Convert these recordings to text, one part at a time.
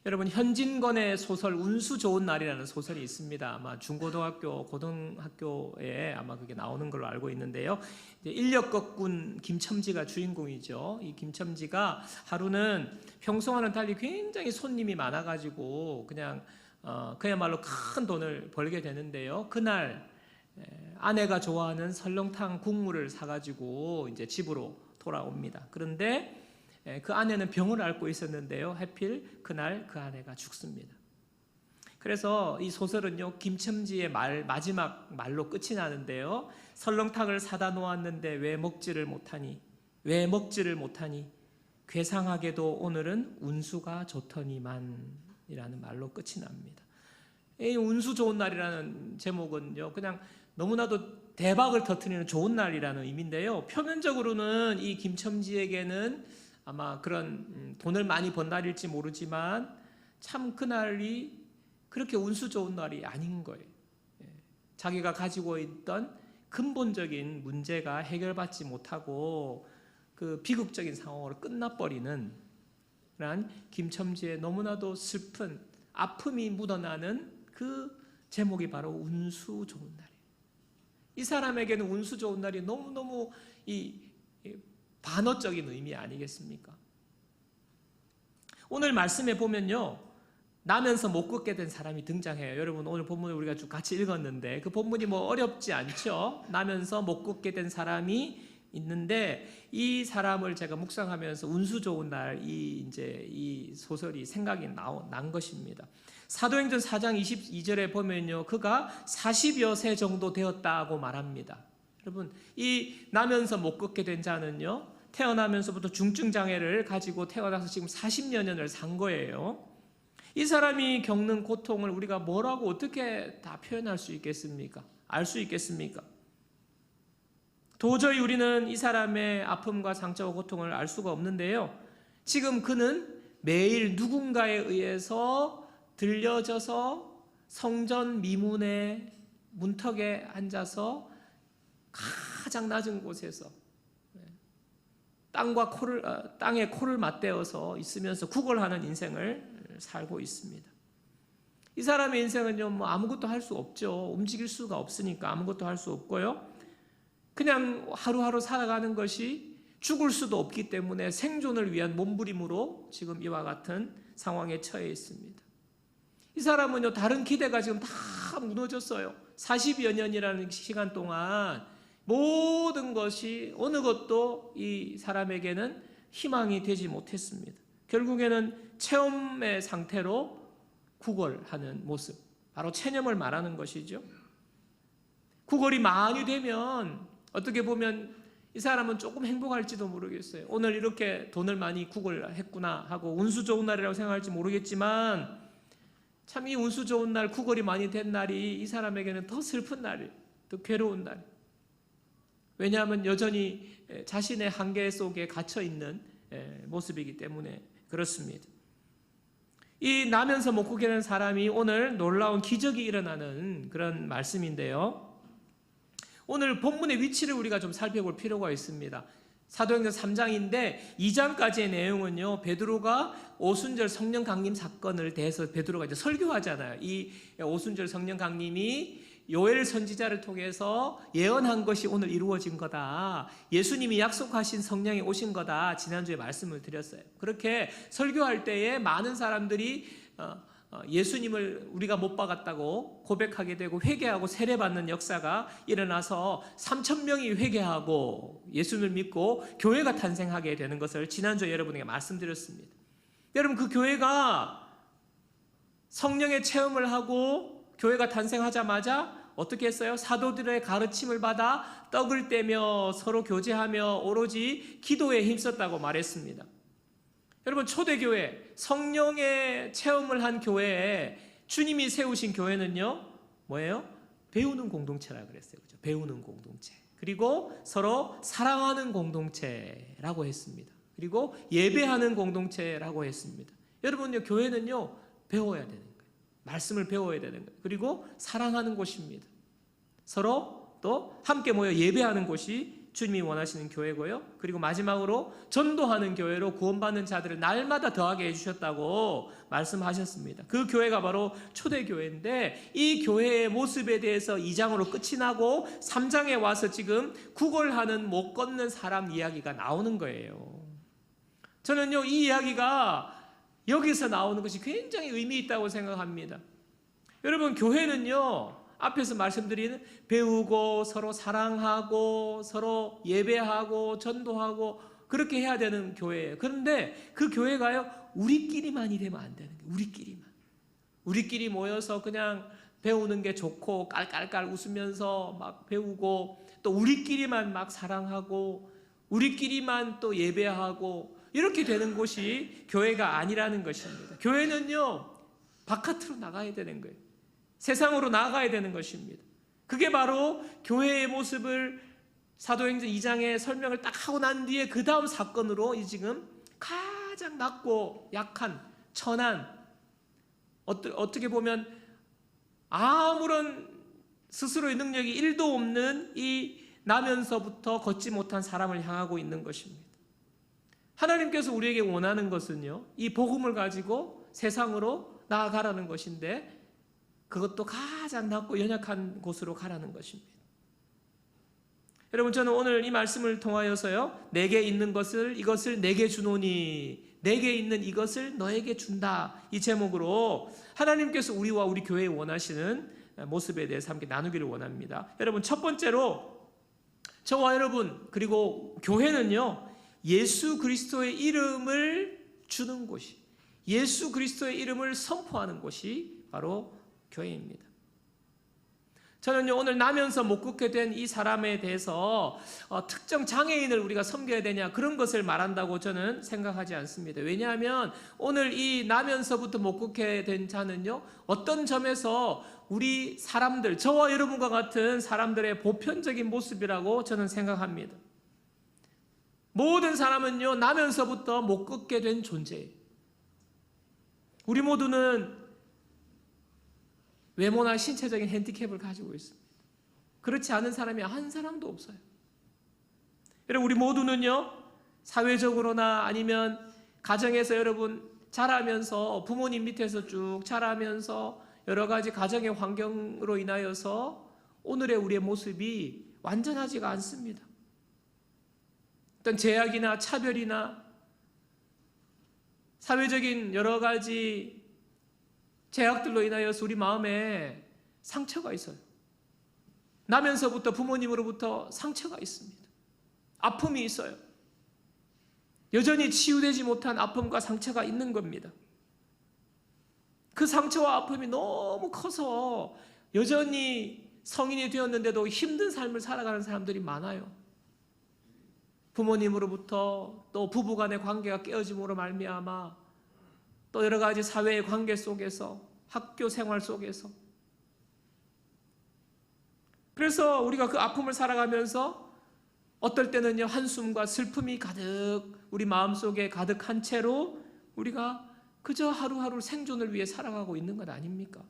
여러분, 현진건의 소설 운수 좋은 날이라는 소설이 있습니다. 아마 중고등학교, 고등학교에 아마 그게 나오는 걸로 알고 있는데요. 인력거꾼 김첨지가 주인공이죠. 이 김첨지가 하루는 평소와는 달리 굉장히 손님이 많아가지고 그야말로 큰 돈을 벌게 되는데요. 그날 아내가 좋아하는 설렁탕 국물을 사가지고 이제 집으로 돌아옵니다. 그런데 그 아내는 병을 앓고 있었는데요. 하필 그날 그 아내가 죽습니다. 그래서 이 소설은요, 김첨지의 마지막 말로 끝이 나는데요. 설렁탕을 사다 놓았는데 왜 먹지를 못하니? 왜 먹지를 못하니? 괴상하게도 오늘은 운수가 좋더니만 이라는 말로 끝이 납니다. 이 운수 좋은 날이라는 제목은요, 그냥 너무나도 대박을 터뜨리는 좋은 날이라는 의미인데요. 표면적으로는 이 김첨지에게는 아마 그런 돈을 많이 번 날일지 모르지만 참 그날이 그렇게 운수 좋은 날이 아닌 거예요. 자기가 가지고 있던 근본적인 문제가 해결받지 못하고 그 비극적인 상황으로 끝나버리는 그런 김첨지의 너무나도 슬픈 아픔이 묻어나는 그 제목이 바로 운수 좋은 날이에요. 이 사람에게는 운수 좋은 날이 너무너무 반어적인 의미 아니겠습니까? 오늘 말씀에 보면요, 나면서 못 걷게 된 사람이 등장해요. 여러분, 오늘 본문을 우리가 쭉 같이 읽었는데 그 본문이 뭐 어렵지 않죠? 나면서 못 걷게 된 사람이 있는데 이 사람을 제가 묵상하면서 운수 좋은 날 이 소설이 생각이 난 것입니다. 사도행전 4장 22절에 보면요, 그가 40여 세 정도 되었다고 말합니다. 여러분, 이 나면서 못 걷게 된 자는요, 태어나면서부터 중증장애를 가지고 태어나서 지금 40여 년을 산 거예요. 이 사람이 겪는 고통을 우리가 뭐라고 어떻게 다 표현할 수 있겠습니까? 알 수 있겠습니까? 도저히 우리는 이 사람의 아픔과 상처와 고통을 알 수가 없는데요. 지금 그는 매일 누군가에 의해서 들려져서 성전 미문의 문턱에 앉아서 가장 낮은 곳에서 땅에 코를 맞대어서 있으면서 구걸하는 인생을 살고 있습니다. 이 사람의 인생은요, 뭐 아무것도 할 수 없죠. 움직일 수가 없으니까 아무것도 할 수 없고요. 그냥 하루하루 살아가는 것이 죽을 수도 없기 때문에 생존을 위한 몸부림으로 지금 이와 같은 상황에 처해 있습니다. 이 사람은요, 다른 기대가 지금 다 무너졌어요. 40여 년이라는 시간 동안 모든 것이 어느 것도 이 사람에게는 희망이 되지 못했습니다. 결국에는 체험의 상태로 구걸하는 모습, 바로 체념을 말하는 것이죠. 구걸이 많이 되면 어떻게 보면 이 사람은 조금 행복할지도 모르겠어요. 오늘 이렇게 돈을 많이 구걸했구나 하고 운수 좋은 날이라고 생각할지 모르겠지만 참 이 운수 좋은 날, 구걸이 많이 된 날이 이 사람에게는 더 슬픈 날이에요. 더 괴로운 날. 왜냐하면 여전히 자신의 한계 속에 갇혀있는 모습이기 때문에 그렇습니다. 이 나면서 못 걷게 된 사람이 오늘 놀라운 기적이 일어나는 그런 말씀인데요. 오늘 본문의 위치를 우리가 좀 살펴볼 필요가 있습니다. 사도행전 3장인데 2장까지의 내용은요, 베드로가 오순절 성령 강림 사건을 대해서 베드로가 이제 설교하잖아요. 이 오순절 성령 강림이 요엘 선지자를 통해서 예언한 것이 오늘 이루어진 거다. 예수님이 약속하신 성령이 오신 거다. 지난주에 말씀을 드렸어요. 그렇게 설교할 때에 많은 사람들이 예수님을 우리가 못 박았다고 고백하게 되고 회개하고 세례받는 역사가 일어나서 3,000명이 회개하고 예수님을 믿고 교회가 탄생하게 되는 것을 지난주에 여러분에게 말씀드렸습니다. 여러분, 그 교회가 성령의 체험을 하고 교회가 탄생하자마자 어떻게 했어요? 사도들의 가르침을 받아 떡을 떼며 서로 교제하며 오로지 기도에 힘썼다고 말했습니다. 여러분, 초대교회, 성령의 체험을 한 교회에 주님이 세우신 교회는요, 뭐예요? 배우는 공동체라고 그랬어요. 그죠? 배우는 공동체. 그리고 서로 사랑하는 공동체라고 했습니다. 그리고 예배하는 공동체라고 했습니다. 여러분요, 교회는요, 배워야 되는 거예요. 말씀을 배워야 되는 거예요. 그리고 사랑하는 곳입니다. 서로 또 함께 모여 예배하는 곳이 주님이 원하시는 교회고요. 그리고 마지막으로 전도하는 교회로 구원받는 자들을 날마다 더하게 해주셨다고 말씀하셨습니다. 그 교회가 바로 초대교회인데 이 교회의 모습에 대해서 2장으로 끝이 나고 3장에 와서 지금 구걸하는 못 걷는 사람 이야기가 나오는 거예요. 저는요, 이 이야기가 여기서 나오는 것이 굉장히 의미 있다고 생각합니다. 여러분, 교회는요, 앞에서 말씀드린 배우고 서로 사랑하고 서로 예배하고 전도하고 그렇게 해야 되는 교회예요. 그런데 그 교회가요, 우리끼리만이 되면 안 되는 거예요. 우리끼리 모여서 그냥 배우는 게 좋고 깔깔깔 웃으면서 막 배우고 또 우리끼리만 막 사랑하고 우리끼리만 또 예배하고 이렇게 되는 곳이 교회가 아니라는 것입니다. 교회는요, 바깥으로 나가야 되는 거예요. 세상으로 나아가야 되는 것입니다. 그게 바로 교회의 모습을 사도행전 2장에 설명을 딱 하고 난 뒤에 그 다음 사건으로 이 지금 가장 낮고 약한 천한, 어떻게 보면 아무런 스스로의 능력이 1도 없는 이 나면서부터 걷지 못한 사람을 향하고 있는 것입니다. 하나님께서 우리에게 원하는 것은요, 이 복음을 가지고 세상으로 나아가라는 것인데 그것도 가장 낮고 연약한 곳으로 가라는 것입니다. 여러분, 저는 오늘 이 말씀을 통하여서요, 내게 있는 것을 이것을 내게 주노니, 내게 있는 이것을 너에게 준다, 이 제목으로 하나님께서 우리와 우리 교회에 원하시는 모습에 대해서 함께 나누기를 원합니다. 여러분, 첫 번째로 저와 여러분 그리고 교회는요, 예수 그리스도의 이름을 주는 곳이, 예수 그리스도의 이름을 선포하는 곳이 바로 교회입니다. 저는요, 오늘 나면서 못 걷게 된 이 사람에 대해서 특정 장애인을 우리가 섬겨야 되냐 그런 것을 말한다고 저는 생각하지 않습니다. 왜냐하면 오늘 이 나면서부터 못 걷게 된 자는요, 어떤 점에서 우리 사람들, 저와 여러분과 같은 사람들의 보편적인 모습이라고 저는 생각합니다. 모든 사람은요, 나면서부터 못 걷게 된 존재예요. 우리 모두는 외모나 신체적인 핸디캡을 가지고 있습니다. 그렇지 않은 사람이 한 사람도 없어요. 여러분, 우리 모두는요, 사회적으로나 아니면 가정에서 여러분 자라면서 부모님 밑에서 쭉 자라면서 여러 가지 가정의 환경으로 인하여서 오늘의 우리의 모습이 완전하지가 않습니다. 어떤 제약이나 차별이나 사회적인 여러 가지 제약들로 인하여서 우리 마음에 상처가 있어요. 나면서부터 부모님으로부터 상처가 있습니다. 아픔이 있어요. 여전히 치유되지 못한 아픔과 상처가 있는 겁니다. 그 상처와 아픔이 너무 커서 여전히 성인이 되었는데도 힘든 삶을 살아가는 사람들이 많아요. 부모님으로부터 또 부부간의 관계가 깨어짐으로 말미암아 또 여러 가지 사회의 관계 속에서 학교 생활 속에서 그래서 우리가 그 아픔을 살아가면서 어떨 때는요, 한숨과 슬픔이 가득 우리 마음속에 가득한 채로 우리가 그저 하루하루 생존을 위해 살아가고 있는 것 아닙니까?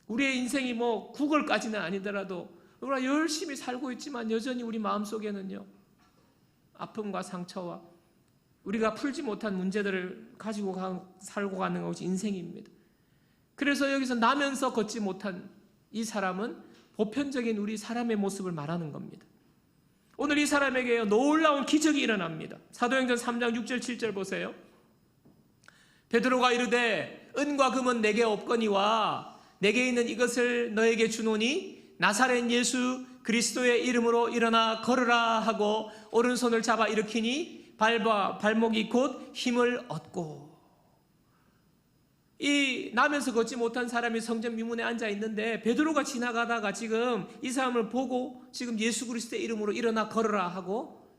우리의 인생이 뭐 구걸까지는 아니더라도 우리가 열심히 살고 있지만 여전히 우리 마음속에는요, 아픔과 상처와 우리가 풀지 못한 문제들을 가지고 살고 가는 것이 인생입니다. 그래서 여기서 나면서 걷지 못한 이 사람은 보편적인 우리 사람의 모습을 말하는 겁니다. 오늘 이 사람에게 놀라운 기적이 일어납니다. 사도행전 3장 6절 7절 보세요. 베드로가 이르되 은과 금은 내게 없거니와 내게 있는 이것을 너에게 주노니 나사렛 예수 그리스도의 이름으로 일어나 걸으라 하고 오른손을 잡아 일으키니 발목이 곧 힘을 얻고. 이 나면서 걷지 못한 사람이 성전 미문에 앉아 있는데 베드로가 지나가다가 지금 이 사람을 보고 지금 예수 그리스도의 이름으로 일어나 걸으라 하고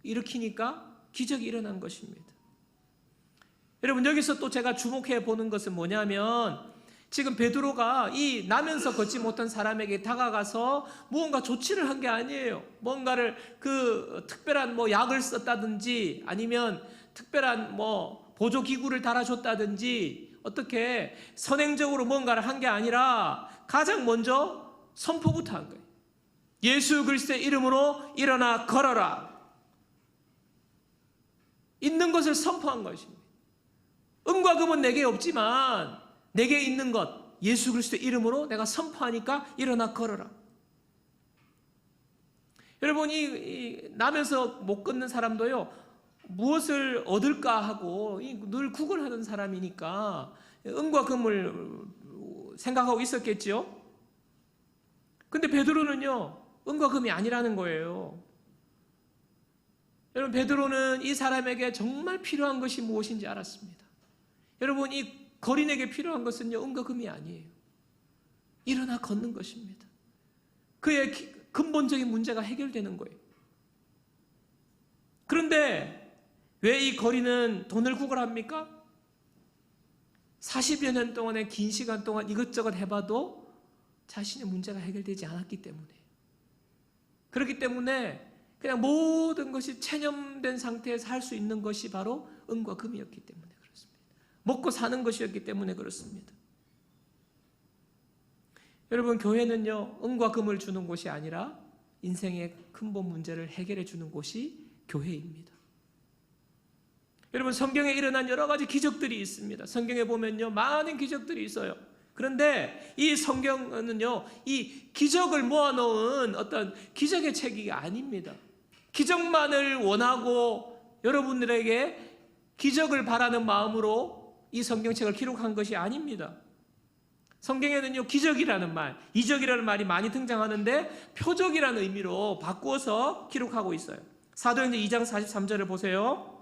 일으키니까 기적이 일어난 것입니다. 여러분, 여기서 또 제가 주목해 보는 것은 뭐냐면 지금 베드로가 이 나면서 걷지 못한 사람에게 다가가서 무언가 조치를 한 게 아니에요. 뭔가를 그 특별한 뭐 약을 썼다든지 아니면 특별한 뭐 보조기구를 달아줬다든지 어떻게 선행적으로 뭔가를 한 게 아니라 가장 먼저 선포부터 한 거예요. 예수 그리스도의 이름으로 일어나 걸어라. 있는 것을 선포한 것입니다. 은과 금은 내게 없지만 내게 있는 것 예수 그리스도의 이름으로 내가 선포하니까 일어나 걸어라. 여러분, 이 나면서 못 걷는 사람도요, 무엇을 얻을까 하고 늘 구걸하는 사람이니까 은과 금을 생각하고 있었겠죠. 근데 베드로는요, 은과 금이 아니라는 거예요. 여러분, 베드로는 이 사람에게 정말 필요한 것이 무엇인지 알았습니다. 여러분, 이 거린에게 필요한 것은요, 은과 금이 아니에요. 일어나 걷는 것입니다. 그의 근본적인 문제가 해결되는 거예요. 그런데 왜 이 거린은 돈을 구걸합니까? 40여 년 동안의 긴 시간 동안 이것저것 해봐도 자신의 문제가 해결되지 않았기 때문에, 그렇기 때문에 그냥 모든 것이 체념된 상태에서 할 수 있는 것이 바로 은과 금이었기 때문에 그렇습니다. 먹고 사는 것이었기 때문에 그렇습니다. 여러분, 교회는요, 은과 금을 주는 곳이 아니라 인생의 근본 문제를 해결해 주는 곳이 교회입니다. 여러분, 성경에 일어난 여러 가지 기적들이 있습니다. 성경에 보면요, 많은 기적들이 있어요. 그런데 이 성경은요, 이 기적을 모아놓은 어떤 기적의 책이 아닙니다. 기적만을 원하고 여러분들에게 기적을 바라는 마음으로 이 성경책을 기록한 것이 아닙니다. 성경에는요, 기적이라는 말, 이적이라는 말이 많이 등장하는데 표적이라는 의미로 바꾸어서 기록하고 있어요. 사도행전 2장 43절을 보세요.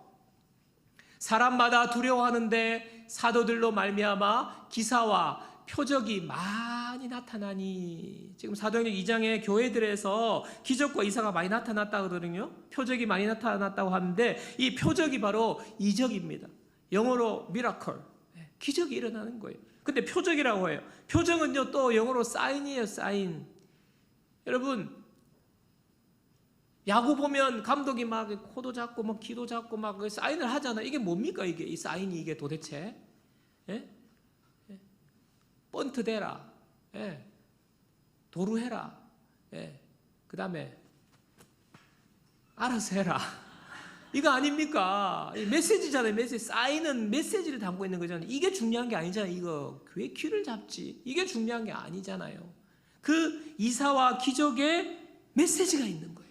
사람마다 두려워하는데 사도들로 말미암아 기사와 표적이 많이 나타나니. 지금 사도행전 2장의 교회들에서 기적과 이사가 많이 나타났다거든요. 표적이 많이 나타났다고 하는데 이 표적이 바로 이적입니다. 영어로 miracle, 기적이 일어나는 거예요. 근데 표적이라고 해요. 표적은요, 또 영어로 사인이에요. 사인. 여러분, 야구 보면 감독이 막 코도 잡고 막 귀도 잡고 막 사인을 하잖아요. 이게 뭡니까? 이게 이 사인이 이게 도대체? 예? 번트 대라. 예. 도루 해라. 예. 그다음에 알아서 해라. 이거 아닙니까? 메시지잖아요. 메시지. 사인은 메시지를 담고 있는 거잖아요. 이게 중요한 게 아니잖아요. 이거 왜 귀를 잡지? 이게 중요한 게 아니잖아요. 그 이사와 기적에 메시지가 있는 거예요.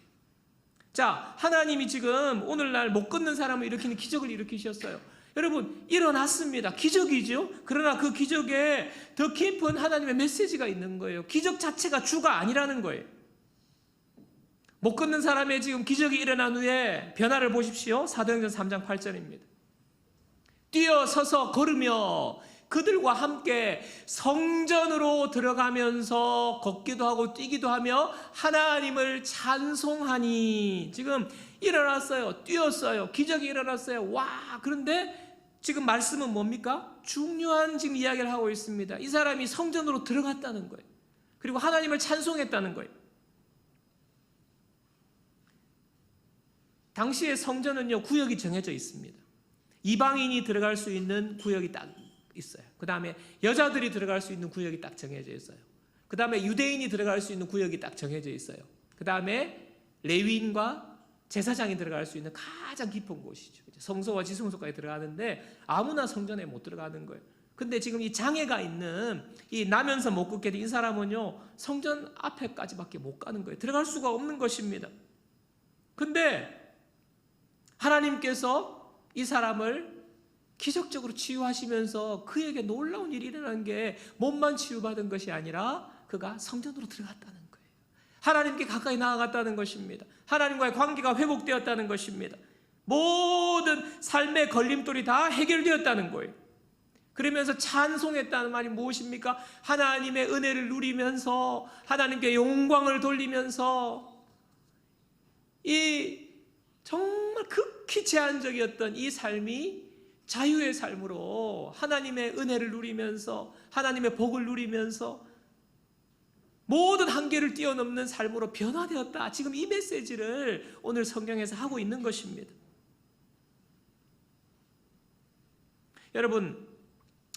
자, 하나님이 지금 오늘날 못 걷는 사람을 일으키는 기적을 일으키셨어요. 여러분, 일어났습니다. 기적이죠. 그러나 그 기적에 더 깊은 하나님의 메시지가 있는 거예요. 기적 자체가 주가 아니라는 거예요. 못 걷는 사람의 지금 기적이 일어난 후에 변화를 보십시오. 사도행전 3장 8절입니다. 뛰어서서 걸으며 그들과 함께 성전으로 들어가면서 걷기도 하고 뛰기도 하며 하나님을 찬송하니. 지금 일어났어요. 뛰었어요. 기적이 일어났어요. 와, 그런데 지금 말씀은 뭡니까? 중요한 지금 이야기를 하고 있습니다. 이 사람이 성전으로 들어갔다는 거예요. 그리고 하나님을 찬송했다는 거예요. 당시에 성전은요, 구역이 정해져 있습니다. 이방인이 들어갈 수 있는 구역이 딱 있어요. 그 다음에 여자들이 들어갈 수 있는 구역이 딱 정해져 있어요. 그 다음에 유대인이 들어갈 수 있는 구역이 딱 정해져 있어요. 그 다음에 레위인과 제사장이 들어갈 수 있는 가장 깊은 곳이죠. 성소와 지성소까지 들어가는데 아무나 성전에 못 들어가는 거예요. 근데 지금 이 장애가 있는 이 나면서 못 걷게 된 이 사람은요, 성전 앞에까지밖에 못 가는 거예요. 들어갈 수가 없는 것입니다. 근데 하나님께서 이 사람을 기적적으로 치유하시면서 그에게 놀라운 일이 일어난 게 몸만 치유받은 것이 아니라 그가 성전으로 들어갔다는 거예요. 하나님께 가까이 나아갔다는 것입니다. 하나님과의 관계가 회복되었다는 것입니다. 모든 삶의 걸림돌이 다 해결되었다는 거예요. 그러면서 찬송했다는 말이 무엇입니까? 하나님의 은혜를 누리면서 하나님께 영광을 돌리면서 이 정말 극히 제한적이었던 이 삶이 자유의 삶으로 하나님의 은혜를 누리면서 하나님의 복을 누리면서 모든 한계를 뛰어넘는 삶으로 변화되었다. 지금 이 메시지를 오늘 성경에서 하고 있는 것입니다. 여러분,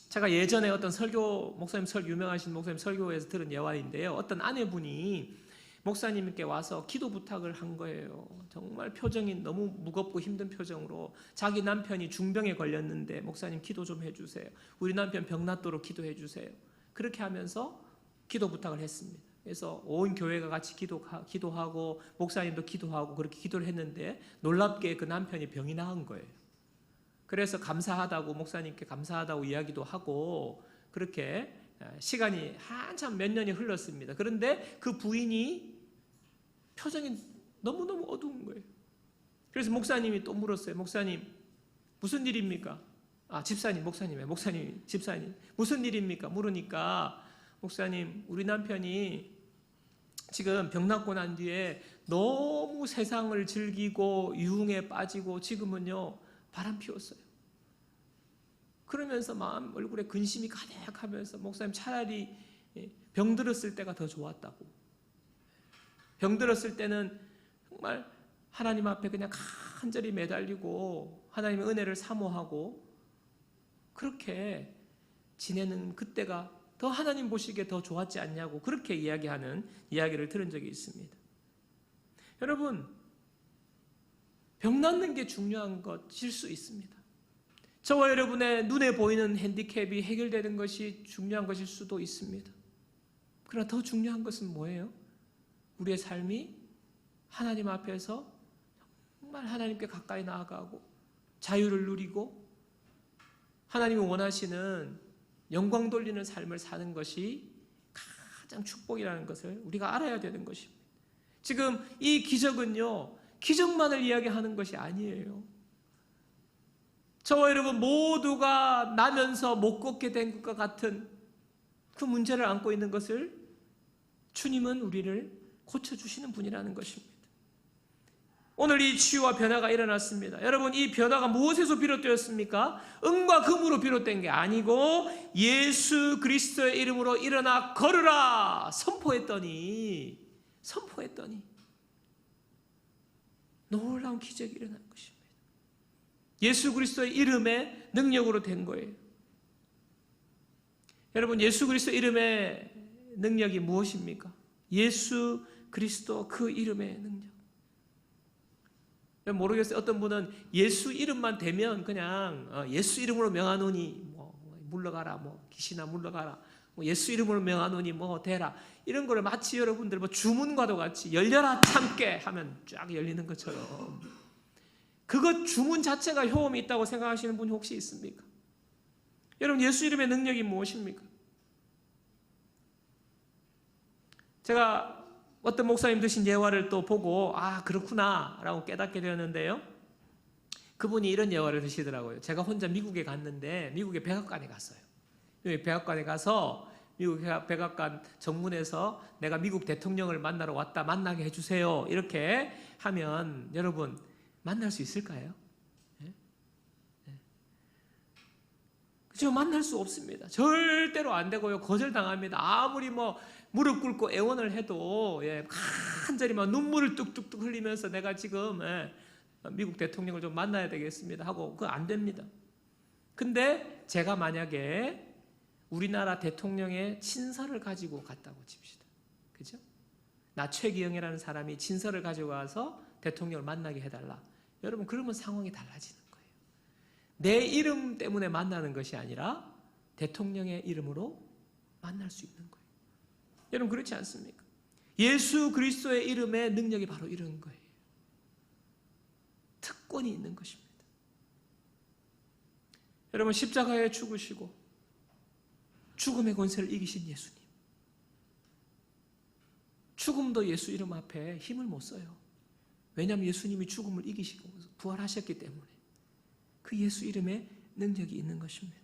제가 예전에 어떤 설교 목사님 유명하신 목사님 설교에서 들은 예화인데요. 어떤 아내분이 목사님께 와서 기도 부탁을 한 거예요. 정말 표정이 너무 무겁고 힘든 표정으로 자기 남편이 중병에 걸렸는데 목사님 기도 좀 해주세요. 우리 남편 병 낫도록 기도해 주세요. 그렇게 하면서 기도 부탁을 했습니다. 그래서 온 교회가 같이 기도하고 목사님도 기도하고 그렇게 기도를 했는데 놀랍게 그 남편이 병이 나은 거예요. 그래서 감사하다고 목사님께 감사하다고 이야기도 하고 그렇게 시간이 한참 몇 년이 흘렀습니다. 그런데 그 부인이 표정이 너무너무 어두운 거예요. 그래서 목사님이 또 물었어요. 목사님 무슨 일입니까? 집사님 집사님 무슨 일입니까? 물으니까 목사님 우리 남편이 지금 병 낫고 난 뒤에 너무 세상을 즐기고 유흥에 빠지고 지금은요 바람 피웠어요. 그러면서 얼굴에 근심이 가득하면서 목사님 차라리 병들었을 때가 더 좋았다고. 병들었을 때는 정말 하나님 앞에 그냥 간절히 매달리고 하나님의 은혜를 사모하고 그렇게 지내는 그때가 더 하나님 보시기에 더 좋았지 않냐고 그렇게 이야기하는 이야기를 들은 적이 있습니다. 여러분 병 낫는 게 중요한 것일 수 있습니다. 저와 여러분의 눈에 보이는 핸디캡이 해결되는 것이 중요한 것일 수도 있습니다. 그러나 더 중요한 것은 뭐예요? 우리의 삶이 하나님 앞에서 정말 하나님께 가까이 나아가고 자유를 누리고 하나님이 원하시는 영광 돌리는 삶을 사는 것이 가장 축복이라는 것을 우리가 알아야 되는 것입니다. 지금 이 기적은요, 기적만을 이야기하는 것이 아니에요. 저와 여러분 모두가 나면서 못 걷게 된 것과 같은 그 문제를 안고 있는 것을 주님은 우리를 고쳐주시는 분이라는 것입니다. 오늘 이 치유와 변화가 일어났습니다. 여러분 이 변화가 무엇에서 비롯되었습니까? 은과 금으로 비롯된 게 아니고 예수 그리스도의 이름으로 일어나 걸으라 선포했더니 놀라운 기적이 일어난 것입니다. 예수 그리스도의 이름의 능력으로 된 거예요. 여러분 예수 그리스도 이름의 능력이 무엇입니까? 예수 그리스도 그 이름의 능력. 모르겠어요. 어떤 분은 예수 이름만 대면 그냥 예수 이름으로 명하노니 물러가라, 귀신아 물러가라, 예수 이름으로 명하노니 대라, 이런 거를 마치 여러분들 주문과도 같이 열려라 참깨 하면 쫙 열리는 것처럼 그것 주문 자체가 효험이 있다고 생각하시는 분이 혹시 있습니까? 여러분 예수 이름의 능력이 무엇입니까? 제가 어떤 목사님 드신 예화를 또 보고 그렇구나 라고 깨닫게 되었는데요, 그분이 이런 예화를 드시더라고요. 제가 혼자 미국에 갔는데 미국의 백악관에 갔어요. 백악관에 가서 미국 백악관 정문에서 내가 미국 대통령을 만나러 왔다, 만나게 해주세요 이렇게 하면 여러분 만날 수 있을까요? 그죠? 만날 수 없습니다. 절대로 안 되고요. 거절당합니다. 아무리 무릎 꿇고 애원을 해도 간절히 눈물을 뚝뚝뚝 흘리면서 내가 지금 미국 대통령을 좀 만나야 되겠습니다 하고 그거 안 됩니다. 근데 제가 만약에 우리나라 대통령의 친서를 가지고 갔다고 칩시다. 그죠? 나 최기영이라는 사람이 친서를 가지고 와서 대통령을 만나게 해달라. 여러분 그러면 상황이 달라지는 거예요. 내 이름 때문에 만나는 것이 아니라 대통령의 이름으로 만날 수 있는 거예요. 여러분 그렇지 않습니까? 예수 그리스도의 이름의 능력이 바로 이런 거예요. 특권이 있는 것입니다. 여러분 십자가에 죽으시고 죽음의 권세를 이기신 예수님, 죽음도 예수 이름 앞에 힘을 못 써요. 왜냐하면 예수님이 죽음을 이기시고 부활하셨기 때문에 그 예수 이름에 능력이 있는 것입니다.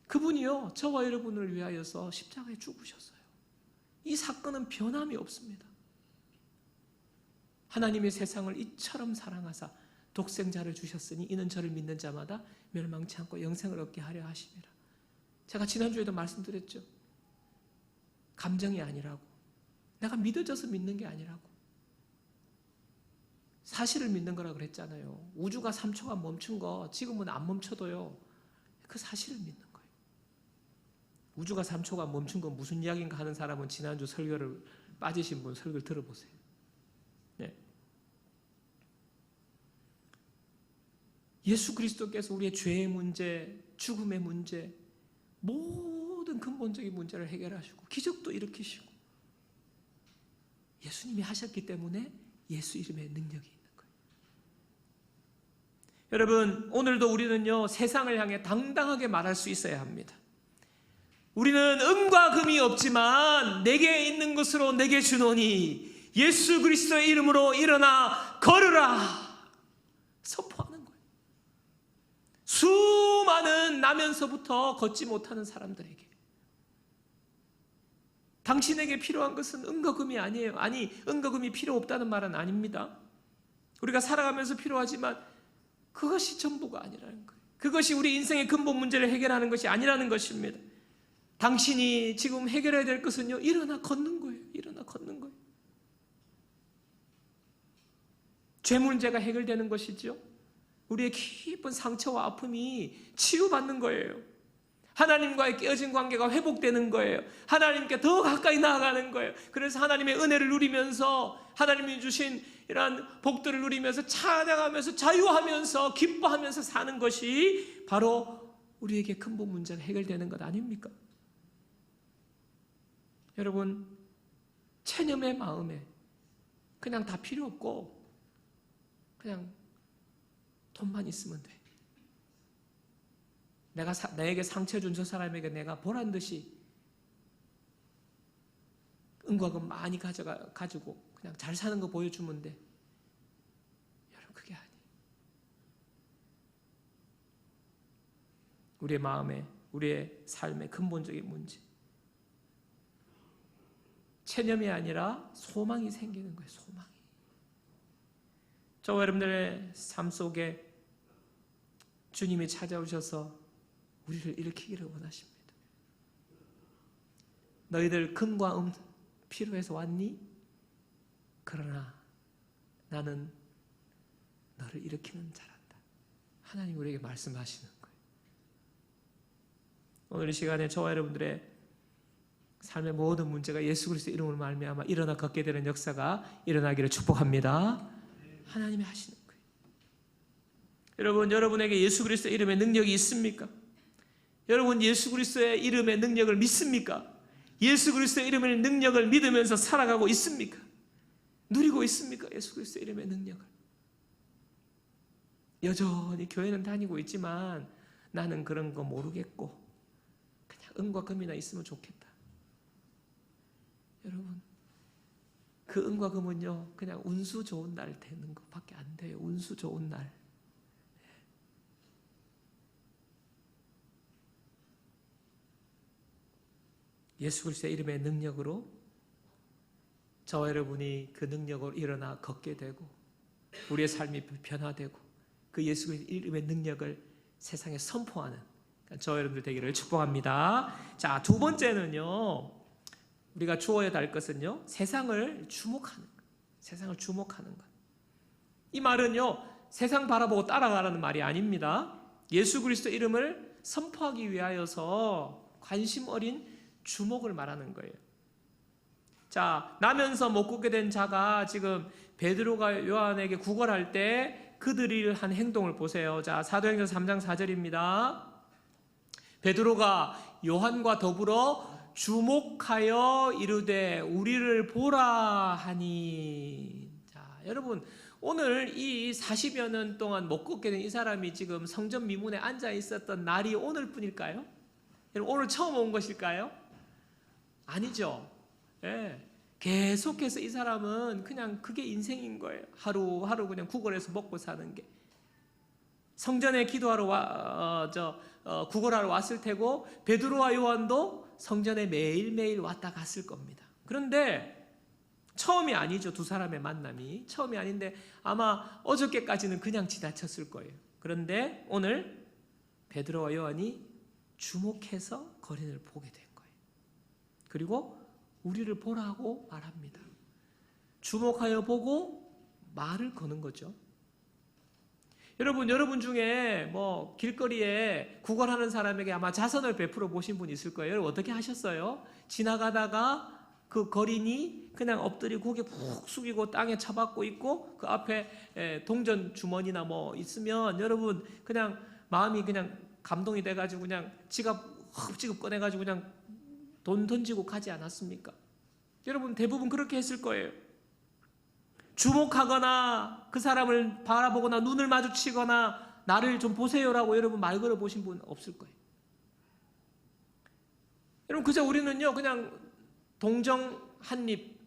그분이요 저와 여러분을 위하여서 십자가에 죽으셨어요. 이 사건은 변함이 없습니다. 하나님의 세상을 이처럼 사랑하사 독생자를 주셨으니 이는 저를 믿는 자마다 멸망치 않고 영생을 얻게 하려 하심이라. 제가 지난주에도 말씀드렸죠. 감정이 아니라고, 내가 믿어져서 믿는 게 아니라고, 사실을 믿는 거라고 그랬잖아요. 우주가 3초간 멈춘 거 지금은 안 멈춰도요 그 사실을 믿는 거예요. 우주가 3초간 멈춘 건 무슨 이야기인가 하는 사람은 지난주 설교를 빠지신 분 설교를 들어보세요. 네. 예수 그리스도께서 우리의 죄의 문제, 죽음의 문제, 모든 근본적인 문제를 해결하시고 기적도 일으키시고 예수님이 하셨기 때문에 예수 이름의 능력이 있는 거예요. 여러분, 오늘도 우리는요, 세상을 향해 당당하게 말할 수 있어야 합니다. 우리는 은과 금이 없지만 내게 있는 것으로 내게 주노니 예수 그리스도의 이름으로 일어나 걸으라 선포하는 거예요. 수많은 나면서부터 걷지 못하는 사람들에게 당신에게 필요한 것은 은과 금이 아니에요. 아니, 은과 금이 필요 없다는 말은 아닙니다. 우리가 살아가면서 필요하지만 그것이 전부가 아니라는 거예요. 그것이 우리 인생의 근본 문제를 해결하는 것이 아니라는 것입니다. 당신이 지금 해결해야 될 것은요, 일어나 걷는 거예요. 일어나 걷는 거예요. 죄 문제가 해결되는 것이죠. 우리의 깊은 상처와 아픔이 치유받는 거예요. 하나님과의 깨어진 관계가 회복되는 거예요. 하나님께 더 가까이 나아가는 거예요. 그래서 하나님의 은혜를 누리면서 하나님이 주신 이러한 복들을 누리면서 찬양하면서 자유하면서 기뻐하면서 사는 것이 바로 우리에게 근본 문제가 해결되는 것 아닙니까? 여러분, 체념의 마음에 그냥 다 필요 없고 그냥 돈만 있으면 돼. 나에게 상처 준 저 사람에게 내가 보란 듯이 은과 금 많이 가지고 그냥 잘 사는 거 보여주면 돼. 여러분, 그게 아니에요. 우리의 마음에, 우리의 삶의 근본적인 문제, 체념이 아니라 소망이 생기는 거예요. 소망이. 저와 여러분들의 삶 속에 주님이 찾아오셔서 우리를 일으키기를 원하십니다. 너희들 금과 은 필요해서 왔니? 그러나 나는 너를 일으키는 자란다. 하나님 우리에게 말씀하시는 거예요. 오늘 이 시간에 저와 여러분들의 삶의 모든 문제가 예수 그리스도의 이름으로 말미암아 일어나 걷게 되는 역사가 일어나기를 축복합니다. 하나님이 하시는 거예요. 여러분, 여러분에게 예수 그리스도의 이름의 능력이 있습니까? 여러분, 예수 그리스도의 이름의 능력을 믿습니까? 예수 그리스도의 이름의 능력을 믿으면서 살아가고 있습니까? 누리고 있습니까? 예수 그리스도의 이름의 능력을. 여전히 교회는 다니고 있지만 나는 그런 거 모르겠고 그냥 은과 금이나 있으면 좋겠다. 여러분, 그 은과 금은요, 그냥 운수 좋은 날 되는 것밖에 안 돼요. 운수 좋은 날. 예수 그리스도의 이름의 능력으로 저와 여러분이 그 능력으로 일어나 걷게 되고 우리의 삶이 변화되고 그 예수 그리스도의 이름의 능력을 세상에 선포하는 저와 여러분들 되기를 축복합니다. 자, 두 번째는요, 우리가 주어야 할 것은요, 세상을 주목하는 것. 세상을 주목하는 것. 이 말은요, 세상 바라보고 따라가라는 말이 아닙니다. 예수 그리스도 이름을 선포하기 위하여서 관심 어린 주목을 말하는 거예요. 자, 나면서 못 걷게 된 자가 지금 베드로가 요한에게 구걸할 때 그들이 한 행동을 보세요. 자, 사도행전 3장 4절입니다. 베드로가 요한과 더불어 주목하여 이르되 우리를 보라 하니. 자, 여러분, 오늘 이 40여 년 동안 못 걷게 된 이 사람이 지금 성전 미문에 앉아 있었던 날이 오늘뿐일까요? 여러분, 오늘 처음 온 것일까요? 아니죠. 예. 계속해서 이 사람은 그냥 그게 인생인 거예요. 하루하루 그냥 구걸해서 먹고 사는 게. 성전에 기도하러 구걸하러 왔을 테고 베드로와 요한도 성전에 매일매일 왔다 갔을 겁니다. 그런데 처음이 아니죠. 두 사람의 만남이 처음이 아닌데 아마 어저께까지는 그냥 지나쳤을 거예요. 그런데 오늘 베드로와 요한이 주목해서 거린을 보게 된 거예요. 그리고 우리를 보라고 말합니다. 주목하여 보고 말을 거는 거죠. 여러분 중에 뭐 길거리에 구걸하는 사람에게 아마 자선을 베풀어 보신 분 있을 거예요. 여러분, 어떻게 하셨어요? 지나가다가 그 거린이 그냥 엎드리고 고개 푹 숙이고 땅에 처박고 있고 그 앞에 동전 주머니나 뭐 있으면 여러분 그냥 마음이 그냥 감동이 돼가지고 그냥 지갑 흡지급 꺼내가지고 그냥 돈 던지고 가지 않았습니까? 여러분 대부분 그렇게 했을 거예요. 주목하거나 그 사람을 바라보거나 눈을 마주치거나 나를 좀 보세요라고 여러분 말 걸어보신 분 없을 거예요. 여러분 그저 우리는요 그냥 동정 한 입,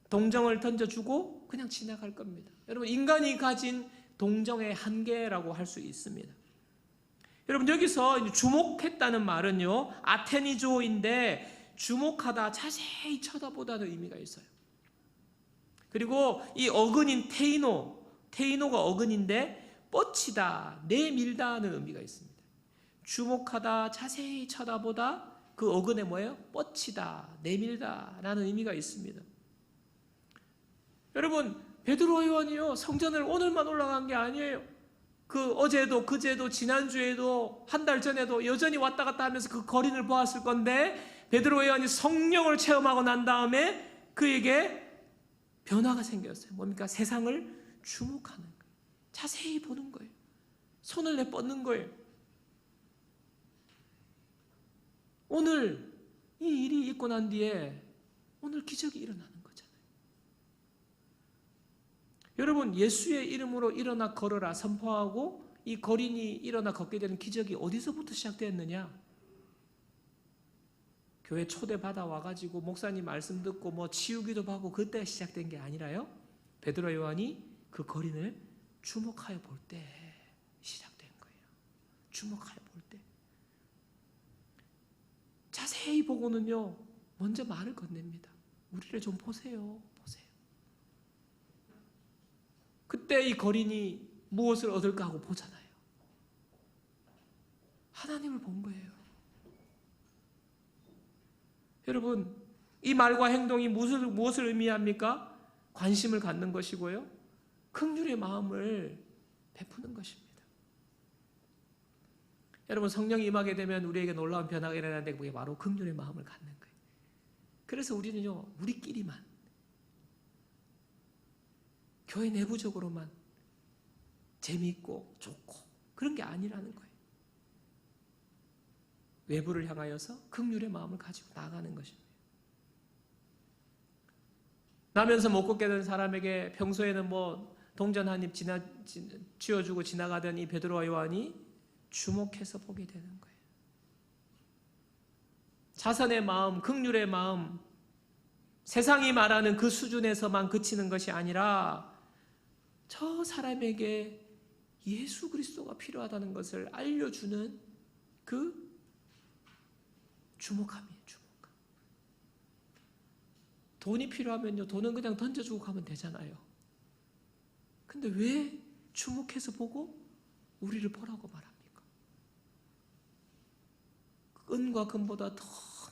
동정을 던져주고 그냥 지나갈 겁니다. 여러분 인간이 가진 동정의 한계라고 할 수 있습니다. 여러분 여기서 주목했다는 말은요 아테니조인데 주목하다 자세히 쳐다보다는 의미가 있어요. 그리고 이 어근인 테이노가 어근인데 뻗치다, 내밀다는 의미가 있습니다. 주목하다, 자세히 쳐다보다 그 어근에 뭐예요? 뻗치다, 내밀다 라는 의미가 있습니다. 여러분 베드로 요한이요 성전을 오늘만 올라간 게 아니에요. 그 어제도 그제도 지난주에도 한 달 전에도 여전히 왔다 갔다 하면서 그 거린을 보았을 건데 베드로 요한이 성령을 체험하고 난 다음에 그에게 변화가 생겼어요. 뭡니까? 세상을 주목하는 거예요. 자세히 보는 거예요. 손을 내뻗는 거예요. 오늘 이 일이 있고 난 뒤에 오늘 기적이 일어나는 거잖아요. 여러분 예수의 이름으로 일어나 걸어라 선포하고 이 거린이 일어나 걷게 되는 기적이 어디서부터 시작됐느냐? 교회 초대받아 와가지고 목사님 말씀 듣고 뭐 치유기도 받고 그때 시작된 게 아니라요. 베드로 요한이 그 거린을 주목하여 볼 때 시작된 거예요. 주목하여 볼 때. 자세히 보고는요 먼저 말을 건넵니다. 우리를 좀 보세요. 보세요. 그때 이 거린이 무엇을 얻을까 하고 보잖아요. 하나님을 본 거예요. 여러분 이 말과 행동이 무엇을 의미합니까? 관심을 갖는 것이고요. 긍휼의 마음을 베푸는 것입니다. 여러분 성령이 임하게 되면 우리에게 놀라운 변화가 일어나는데 그게 바로 긍휼의 마음을 갖는 거예요. 그래서 우리는요 우리끼리만 교회 내부적으로만 재미있고 좋고 그런 게 아니라는 거예요. 외부를 향하여서 긍휼의 마음을 가지고 나가는 것입니다. 나면서 못 걷게 된 사람에게 평소에는 뭐 동전 한 입 쥐어주고 지나가던 이 베드로와 요한이 주목해서 보게 되는 거예요. 자선의 마음, 긍휼의 마음, 세상이 말하는 그 수준에서만 그치는 것이 아니라 저 사람에게 예수 그리스도가 필요하다는 것을 알려주는 그 주목함이에요. 주목함. 돈이 필요하면요 돈은 그냥 던져주고 가면 되잖아요. 근데 왜 주목해서 보고 우리를 보라고 말합니까? 은과 금보다 더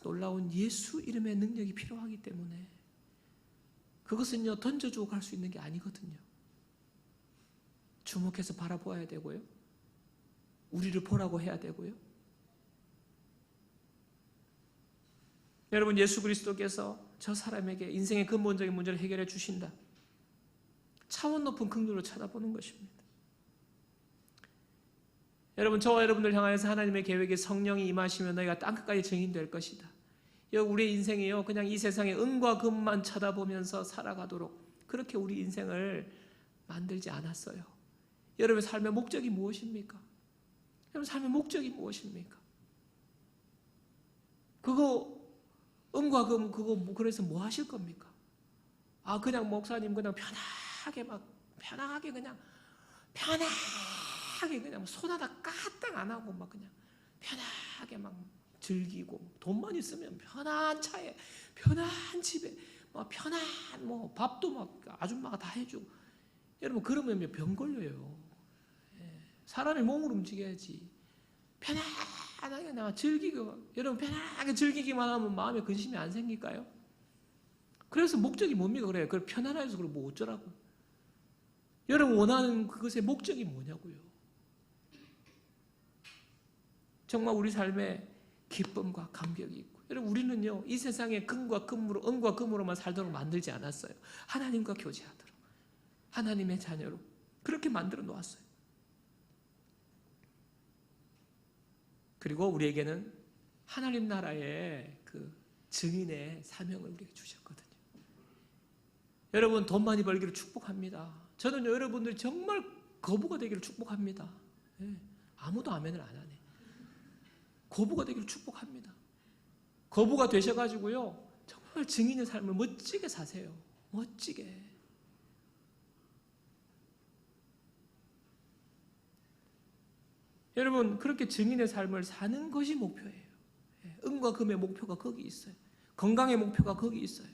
놀라운 예수 이름의 능력이 필요하기 때문에 그것은요 던져주고 갈 수 있는 게 아니거든요. 주목해서 바라보아야 되고요. 우리를 보라고 해야 되고요. 여러분 예수 그리스도께서 저 사람에게 인생의 근본적인 문제를 해결해 주신다. 차원 높은 긍휼으로 쳐다보는 것입니다. 여러분 저와 여러분들 향하여서 하나님의 계획에 성령이 임하시면 너희가 땅끝까지 증인될 것이다. 우리의 인생이요 그냥 이 세상의 은과 금만 쳐다보면서 살아가도록 그렇게 우리 인생을 만들지 않았어요. 여러분의 삶의 목적이 무엇입니까? 여러분 삶의 목적이 무엇입니까? 그거 은과 금 그거 그래서 뭐 하실 겁니까? 아 그냥 목사님 그냥 편하게 그냥 손 하나 까딱 안 하고 막 그냥 편하게 막 즐기고 돈만 있으면 편한 차에 편한 집에 막 편한 뭐 밥도 막 아줌마가 다 해주고 여러분 그러면 병 걸려요. 사람이 몸을 움직여야지. 편안하게 나 즐기고 여러분 편안하게 즐기기만 하면 마음에 근심이 안 생길까요? 그래서 목적이 뭡니까? 그래요. 그걸 편안해서 그걸 뭐 어쩌라고? 여러분 원하는 그것의 목적이 뭐냐고요? 정말 우리 삶에 기쁨과 감격이 있고. 여러분, 우리는요 이 세상에 금과 금으로만 살도록 만들지 않았어요. 하나님과 교제하도록, 하나님의 자녀로 그렇게 만들어 놓았어요. 그리고 우리에게는 하나님 나라의 그 증인의 사명을 우리에게 주셨거든요. 여러분, 돈 많이 벌기를 축복합니다. 저는 여러분들이 정말 거부가 되기를 축복합니다. 아무도 아멘을 안 하네. 거부가 되기를 축복합니다. 거부가 되셔가지고요 정말 증인의 삶을 멋지게 사세요. 멋지게. 여러분, 그렇게 증인의 삶을 사는 것이 목표예요. 은과 금의 목표가 거기 있어요. 건강의 목표가 거기 있어요.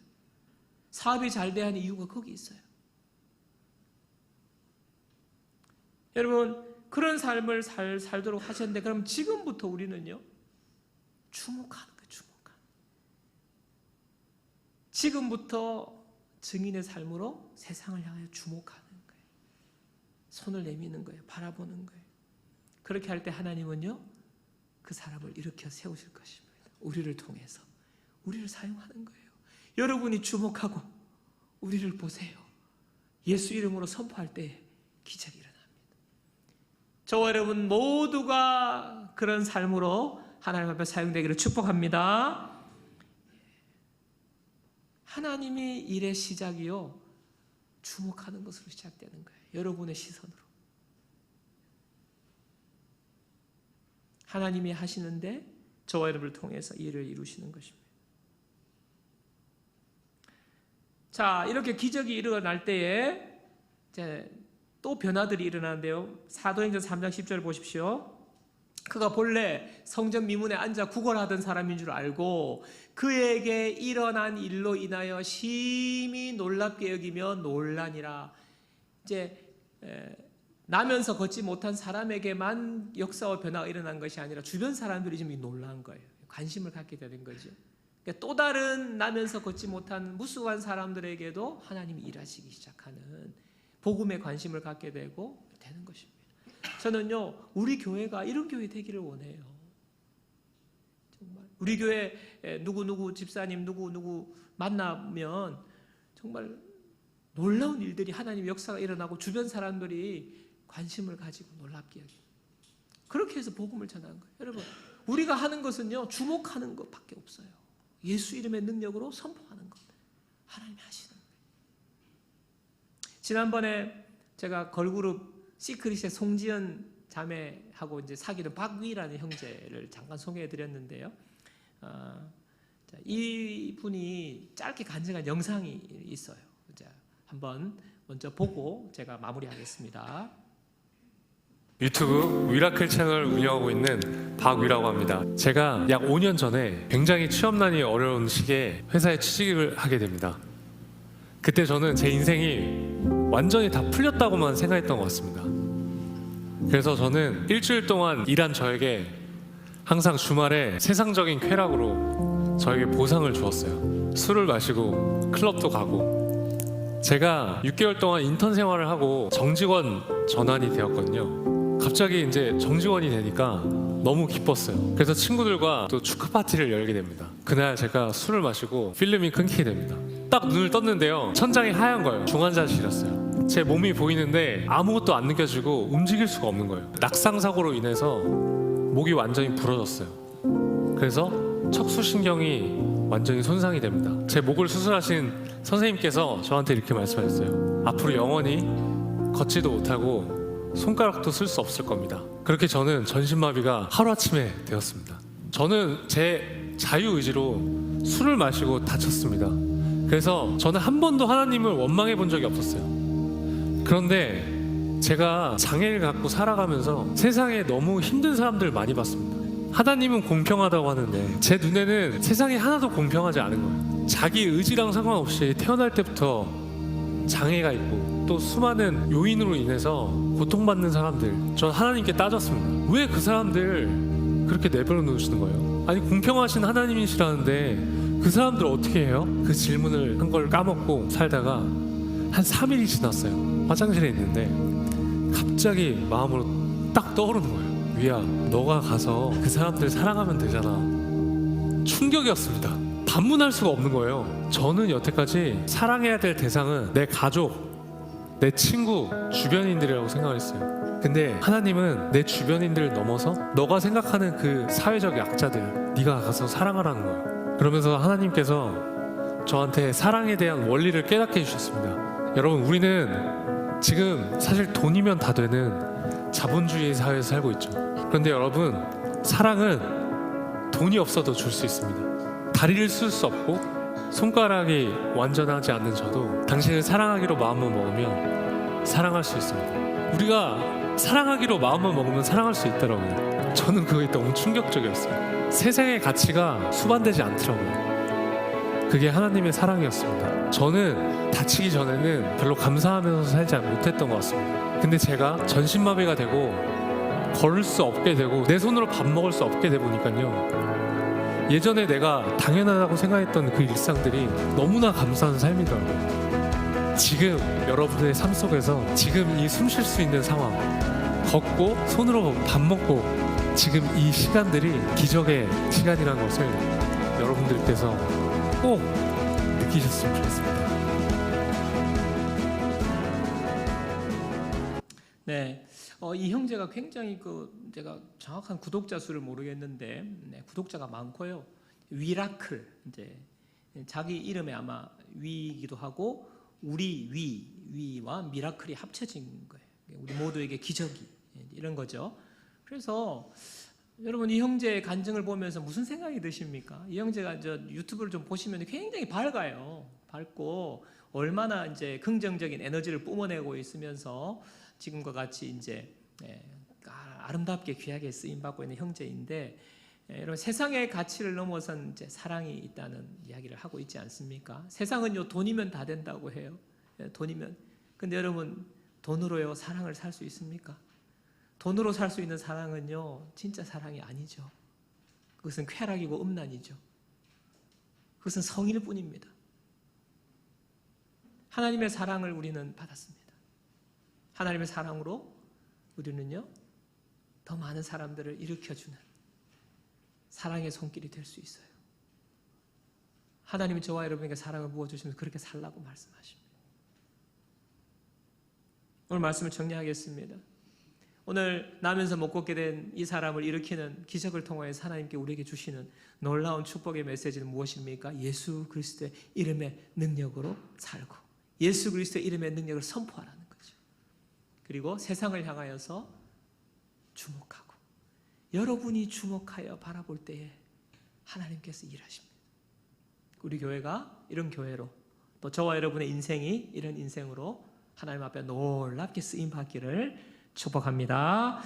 사업이 잘 돼야 하는 이유가 거기 있어요. 여러분, 그런 삶을 살도록 하셨는데, 그럼 지금부터 우리는요 주목하는 거예요. 지금부터 증인의 삶으로 세상을 향하여 주목하는 거예요. 손을 내미는 거예요. 바라보는 거예요. 그렇게 할 때 하나님은요 그 사람을 일으켜 세우실 것입니다. 우리를 통해서 우리를 사용하는 거예요. 여러분이 주목하고 우리를 보세요. 예수 이름으로 선포할 때 기적이 일어납니다. 저와 여러분 모두가 그런 삶으로 하나님 앞에 사용되기를 축복합니다. 하나님이 일의 시작이요 주목하는 것으로 시작되는 거예요. 여러분의 시선으로. 하나님이 하시는데 저와 여러분을 통해서 일을 이루시는 것입니다. 자, 이렇게 기적이 일어날 때에 이제 또 변화들이 일어나는데요. 사도행전 3장 10절을 보십시오. 그가 본래 성전 미문에 앉아 구걸하던 사람인 줄 알고 그에게 일어난 일로 인하여 심히 놀랍게 여기며 놀라니라. 이제 나면서 걷지 못한 사람에게만 역사와 변화가 일어난 것이 아니라 주변 사람들이 좀 놀란 거예요. 관심을 갖게 되는 거죠. 그러니까 또 다른 나면서 걷지 못한 무수한 사람들에게도 하나님이 일하시기 시작하는 복음에 관심을 갖게 되고 되는 것입니다. 저는요 우리 교회가 이런 교회 되기를 원해요. 정말 우리 교회 누구 집사님 누구 만나면 정말 놀라운 일들이 하나님 역사가 일어나고 주변 사람들이 관심을 가지고 놀랍게 여기고 그렇게 해서 복음을 전하는 거예요. 여러분, 우리가 하는 것은요 주목하는 것밖에 없어요. 예수 이름의 능력으로 선포하는 것, 하나님이 하시는 거예요. 지난번에 제가 걸그룹 시크릿의 송지연 자매하고 이제 사귀는 박위라는 형제를 잠깐 소개해드렸는데요. 이 분이 짧게 간증한 영상이 있어요. 자, 한번 먼저 보고 제가 마무리하겠습니다. 유튜브 미라클 채널을 운영하고 있는 박위라고 합니다. 제가 약 5년 전에 굉장히 취업난이 어려운 시기에 회사에 취직을 하게 됩니다. 그때 저는 제 인생이 완전히 다 풀렸다고만 생각했던 것 같습니다. 그래서 저는 일주일 동안 일한 저에게 항상 주말에 세상적인 쾌락으로 저에게 보상을 주었어요. 술을 마시고 클럽도 가고. 제가 6개월 동안 인턴 생활을 하고 정직원 전환이 되었거든요. 갑자기 이제 정직원이 되니까 너무 기뻤어요. 그래서 친구들과 또 축하 파티를 열게 됩니다. 그날 제가 술을 마시고 필름이 끊기게 됩니다. 딱 눈을 떴는데요, 천장이 하얀 거예요. 중환자실이었어요. 제 몸이 보이는데 아무것도 안 느껴지고 움직일 수가 없는 거예요. 낙상사고로 인해서 목이 완전히 부러졌어요. 그래서 척수신경이 완전히 손상이 됩니다. 제 목을 수술하신 선생님께서 저한테 이렇게 말씀하셨어요. 앞으로 영원히 걷지도 못하고 손가락도 쓸 수 없을 겁니다. 그렇게 저는 전신마비가 하루아침에 되었습니다. 저는 제 자유의지로 술을 마시고 다쳤습니다. 그래서 저는 한 번도 하나님을 원망해 본 적이 없었어요. 그런데 제가 장애를 갖고 살아가면서 세상에 너무 힘든 사람들을 많이 봤습니다. 하나님은 공평하다고 하는데 제 눈에는 세상이 하나도 공평하지 않은 거예요. 자기 의지랑 상관없이 태어날 때부터 장애가 있고 또 수많은 요인으로 인해서 고통받는 사람들, 전 하나님께 따졌습니다. 왜 그 사람들 그렇게 내버려 놓으시는 거예요? 아니 공평하신 하나님이시라는데 그 사람들 어떻게 해요? 그 질문을 한 걸 까먹고 살다가 한 3일이 지났어요. 화장실에 있는데 갑자기 마음으로 딱 떠오르는 거예요. 위야, 너가 가서 그 사람들 사랑하면 되잖아. 충격이었습니다. 반문할 수가 없는 거예요. 저는 여태까지 사랑해야 될 대상은 내 가족, 내 친구, 주변인들이라고 생각을 했어요. 근데 하나님은 내 주변인들을 넘어서 너가 생각하는 그 사회적 약자들 네가 가서 사랑하라는 거예요. 그러면서 하나님께서 저한테 사랑에 대한 원리를 깨닫게 해주셨습니다. 여러분, 우리는 지금 사실 돈이면 다 되는 자본주의 사회에서 살고 있죠. 그런데 여러분, 사랑은 돈이 없어도 줄 수 있습니다. 다리를 쓸 수 없고 손가락이 완전하지 않는 저도 당신을 사랑하기로 마음을 먹으면 사랑할 수 있습니다. 우리가 사랑하기로 마음을 먹으면 사랑할 수 있더라고요. 저는 그게 너무 충격적이었어요. 세상의 가치가 수반되지 않더라고요. 그게 하나님의 사랑이었습니다. 저는 다치기 전에는 별로 감사하면서 살지 못했던 것 같습니다. 근데 제가 전신마비가 되고 걸을 수 없게 되고 내 손으로 밥 먹을 수 없게 돼 보니까요, 예전에 내가 당연하다고 생각했던 그 일상들이 너무나 감사한 삶이더라고요. 지금 여러분의 삶 속에서 지금 이 숨 쉴 수 있는 상황, 걷고 손으로 밥 먹고 지금 이 시간들이 기적의 시간이라는 것을 여러분들께서 꼭 느끼셨으면 좋겠습니다. 네, 이 형제가 굉장히 제가 정확한 구독자 수를 모르겠는데 구독자가 많고요. 위라클, 이제 자기 이름에 아마 위이기도 하고 위와 미라클이 합쳐진 거예요. 우리 모두에게 기적이 이런 거죠. 그래서 여러분, 이 형제의 간증을 보면서 무슨 생각이 드십니까? 이 형제가 유튜브를 좀 보시면 굉장히 밝아요. 밝고 얼마나 이제 긍정적인 에너지를 뿜어내고 있으면서 지금과 같이 이제 아름답게 귀하게 쓰임 받고 있는 형제인데, 여러분, 세상의 가치를 넘어선 이제 사랑이 있다는 이야기를 하고 있지 않습니까? 세상은요, 돈이면 다 된다고 해요. 돈이면. 근데 여러분, 돈으로요 사랑을 살 수 있습니까? 돈으로 살 수 있는 사랑은요 진짜 사랑이 아니죠. 그것은 쾌락이고 음란이죠. 그것은 성일 뿐입니다. 하나님의 사랑을 우리는 받았습니다. 하나님의 사랑으로 우리는요 더 많은 사람들을 일으켜주는 사랑의 손길이 될 수 있어요. 하나님이 저와 여러분에게 사랑을 부어주시면서 그렇게 살라고 말씀하십니다. 오늘 말씀을 정리하겠습니다. 오늘 나면서 못 걷게 된 이 사람을 일으키는 기적을 통하여서 하나님께 우리에게 주시는 놀라운 축복의 메시지는 무엇입니까? 예수 그리스도의 이름의 능력으로 살고 예수 그리스도의 이름의 능력을 선포하라는 거죠. 그리고 세상을 향하여서 주목하고 여러분이 주목하여 바라볼 때에 하나님께서 일하십니다. 우리 교회가 이런 교회로, 또 저와 여러분의 인생이 이런 인생으로 하나님 앞에 놀랍게 쓰임받기를 축복합니다.